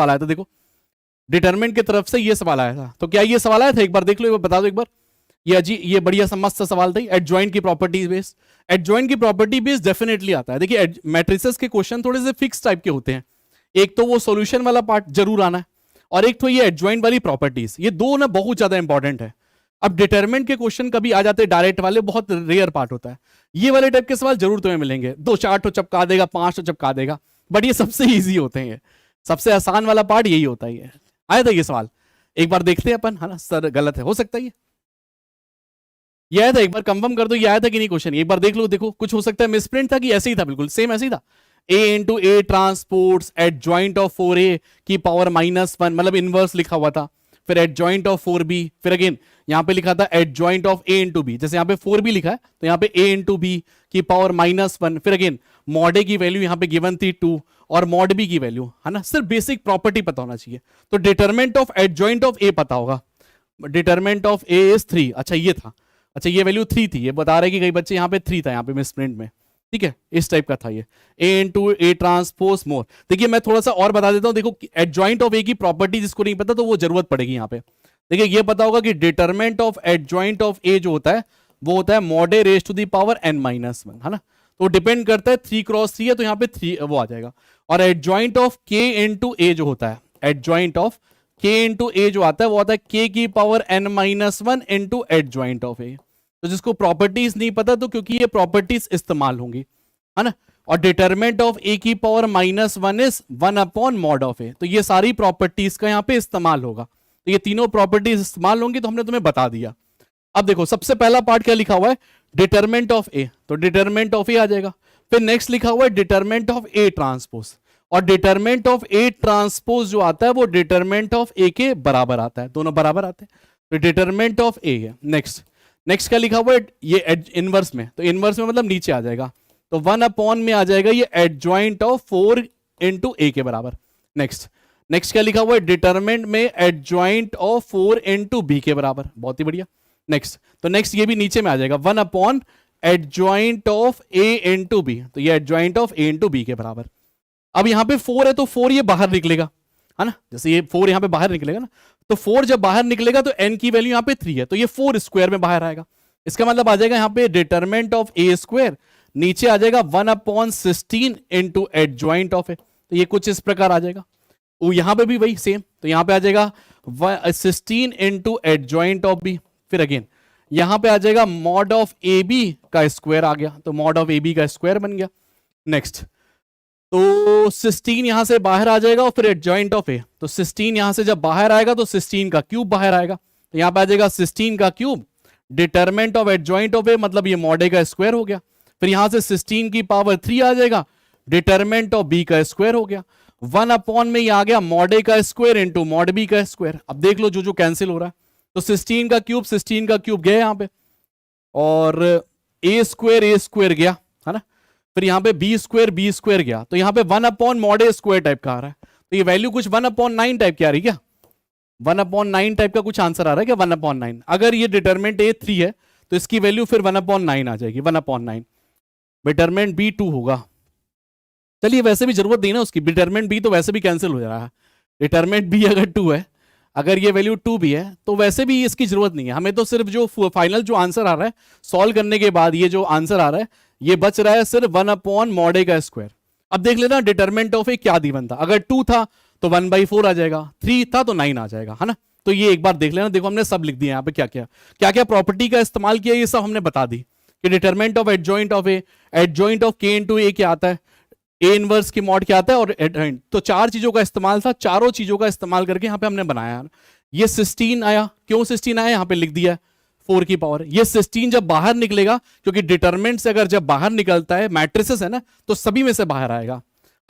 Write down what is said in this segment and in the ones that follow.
सवाल आया था, देखो डिटरमिनेंट की तरफ से ये सवाल आया था। तो क्या ये सवाल आया था, एक बार देख लो, एक बार बता दो एक बार। ये जी ये बढ़िया सा मस्त सवाल था। एडजॉइंट की प्रॉपर्टीज बेस्ड, एडजॉइंट की प्रॉपर्टी बेस्ड डेफिनेटली आता है। देखिए मैट्रिसेस के क्वेश्चन थोड़े से फिक्स टाइप के होते हैं, एक तो वो सॉल्यूशन वाला पार्ट जरूर आना है, और एक तो ये एडजॉइंट वाली प्रॉपर्टीज, ये दो ना बहुत ज्यादा इंपॉर्टेंट है। अब डिटरमिनेंट के क्वेश्चन कभी आ जाते हैं डायरेक्ट वाले, बहुत रेयर पार्ट होता है। ये वाले टाइप के सवाल जरूर तुम्हें मिलेंगे, 2-4 तो चपका देगा, 5 तो चपका देगा, बट ये सबसे ईजी होते हैं, ये सबसे आसान वाला पार्ट यही होता है। आया था ये सवाल, एक बार देखते हैं अपन, है ना सर गलत है, हो सकता है ये आया था, एक बार कंफर्म कर दो ये आया था कि नहीं क्वेश्चन, एक बार देख लो, देखो कुछ हो सकता है मिसप्रिंट था कि ऐसे ही था, बिल्कुल सेम ऐसे ही था। a into A transports adjoint of 4a की पावर -1, मतलब इनवर्स लिखा हुआ था, फिर एडजॉइंट ऑफ 4b, फिर अगेन यहां पे लिखा था adjoint of a into B, जैसे यहां पे 4b लिखा है तो यहां पे a इंटू बी की पावर -1, फिर अगेन मॉड a की वैल्यू यहां पे गिवन थी 2 और मॉड b की वैल्यू, है ना। सिर्फ बेसिक प्रॉपर्टी पता होना चाहिए। तो determinant of adjoint of a पता होगा, डिटरमिनेंट ऑफ a इज 3, अच्छा ये था, अच्छा ये वैल्यू 3 थी, ये बता रहे कि कई बच्चे यहाँ पे 3 था यहाँ पे मिसप्रिंट में, ठीक है, इस टाइप का था ये a इंटू ए ट्रांसपोज मोर। देखिए मैं थोड़ा सा और बता देता हूँ, देखो एडजॉइंट ऑफ a की प्रॉपर्टी जिसको नहीं पता तो वो जरूरत पड़ेगी यहाँ पे। देखिए ये पता होगा कि determinant of adjoint of a जो होता है वो होता है mod a raise to the power n-1, है ना। तो डिपेंड करता है 3 क्रॉस 3 है तो यहाँ पे 3 वो आ जाएगा। और adjoint of k into a जो होता है, adjoint of k into a जो आता है वो आता है k की power n-1 into adjoint of a। तो जिसको प्रॉपर्टीज नहीं पता तो क्योंकि ये प्रॉपर्टीज इस्तेमाल होंगी, है ना। और डिटरमिनेंट ऑफ a की power -1 is 1 upon mod of a, तो ये सारी प्रॉपर्टीज का यहाँ पे इस्तेमाल होगा। तो ये तीनों प्रॉपर्टीज इस्तेमाल होंगी, तो हमने तुम्हें बता दिया। अब देखो सबसे पहला पार्ट क्या लिखा हुआ है, डिटरमिनेंट ऑफ a, तो डिटरमिनेंट ऑफ a आ जाएगा। फिर नेक्स्ट लिखा हुआ है डिटरमिनेंट ऑफ a ट्रांसपोज, और डिटरमिनेंट ऑफ a ट्रांसपोज जो आता है वो डिटरमिनेंट ऑफ a के बराबर आता है, दोनों बराबर आते हैं, तो डिटरमिनेंट ऑफ a है। नेक्स्ट क्या लिखा हुआ है, ये इनवर्स में, तो इनवर्स में मतलब नीचे आ जाएगा, तो 1 अपॉन में आ जाएगा ये एडजॉइंट ऑफ 4 इंटू a के बराबर। नेक्स्ट क्या लिखा हुआ है, डिटरमिनेंट में एडजॉइंट ऑफ 4 इंटू b के बराबर, बहुत ही बढ़िया। नेक्स्ट ये भी नीचे में आ जाएगा 1 upon adjoint of a into B, तो ये adjoint of a into B के बराबर। अब यहां पे 4 है तो 4 ये बाहर निकलेगा, है ना, जैसे ये 4 यहां पे बाहर निकलेगा ना, तो 4 जब बाहर निकलेगा तो n की वैल्यू यहां पे 3 है, तो ये 4 स्क्वायर में बाहर आएगा। इसका मतलब आ जाएगा यहां पे डिटरमिनेंट ऑफ a स्क्वायर, नीचे आ जाएगा 1 upon 16 into adjoint of a, तो ये कुछ इस प्रकार आ जाएगा। वो यहां पे भी वही सेम, तो यहां पे आ जाएगा 16 इंटू एडजॉइंट ऑफ b, फिर अगेन यहां पे आ जाएगा मॉड ऑफ ए बी का स्क्वायर आ गया, तो मॉड ऑफ ए बी का स्क्वायर बन गया। नेक्स्ट तो 16 यहां से बाहर आ जाएगा और फिर एडजॉइंट ऑफ ए, तो 16 यहां से जब बाहर आएगा तो 16 का क्यूब बाहर आएगा, तो यहां पे आ जाएगा 16 का cube, determinant of adjoint of a मतलब ये मॉड ए का स्क्वायर हो गया, फिर यहां से 16 की पावर 3 आ जाएगा, डिटरमिनेंट ऑफ बी का स्क्वायर हो गया, 1 अपॉन में ये आ गया मॉड ए का स्क्वायर इंटू मॉड बी का स्क्वायर। अब देख लो जो कैंसिल हो रहा है, तो 16 का क्यूब गया यहां पे, और ए स्क्वायर गया, है ना, फिर यहां पे बी स्क्वायर गया, तो यहां पे 1 अपॉन मॉड ए स्क्वायर टाइप का आ रहा है, तो ये वैल्यू कुछ 1 अपॉन 9 टाइप की आ रही है क्या, 1 अपॉन 9 टाइप का कुछ आंसर आ रहा है क्या, 1 अपॉन 9। अगर ये डिटरमिनेंट ए 3 है तो इसकी वैल्यू फिर 1 अपॉन 9 आ जाएगी, 1 अपॉन 9। डिटरमिनेंट बी 2 होगा, चलिए वैसे भी जरूरत नहीं ना उसकी, डिटरमिनेंट बी तो वैसे भी कैंसिल हो जा रहा है, डिटरमिनेंट बी अगर 2 है, अगर ये वैल्यू 2 भी है तो वैसे भी इसकी जरूरत नहीं है हमें, तो सिर्फ जो फाइनल जो आंसर आ रहा है सॉल्व करने के बाद ये जो आंसर आ रहा है ये बच रहा है सिर्फ 1 अपॉन मॉड ए का स्क्वायर। अब देख लेना डिटरमिनेंट ऑफ ए क्या गिवन था, अगर 2 था तो 1/4 आ जाएगा, 3 था तो 9 आ जाएगा, है ना। तो ये एक बार देख लेना, देखो हमने सब लिख दिया यहाँ पे क्या क्या प्रॉपर्टी का इस्तेमाल किया, ये सब हमने बता दी कि determinant of adjoint of A, adjoint of के इंटू ए क्या आता है, ए इनवर्स की मॉड क्या आता है, और एडजॉइंट, तो 4 चीजों का इस्तेमाल था, चारों चीजों का इस्तेमाल करके यहाँ पे हमने बनाया। ये 16 आया, क्यों 16 आया यहाँ पे लिख दिया 4 की पावर, ये 16 जब बाहर निकलेगा, क्योंकि डिटरमिनेंट से अगर जब बाहर निकलता है मैट्रिसेस है ना, तो सभी में से बाहर आएगा,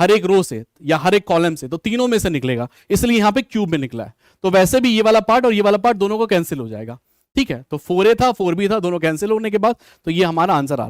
हर एक रो से या हर एक कॉलम से, तो तीनों में से निकलेगा, इसलिए यहाँ पे क्यूब में निकला है। तो वैसे भी ये वाला पार्ट और ये वाला पार्ट दोनों को कैंसिल हो जाएगा, ठीक है। तो 4a था 4b था, दोनों कैंसिल होने के बाद तो ये हमारा आंसर आ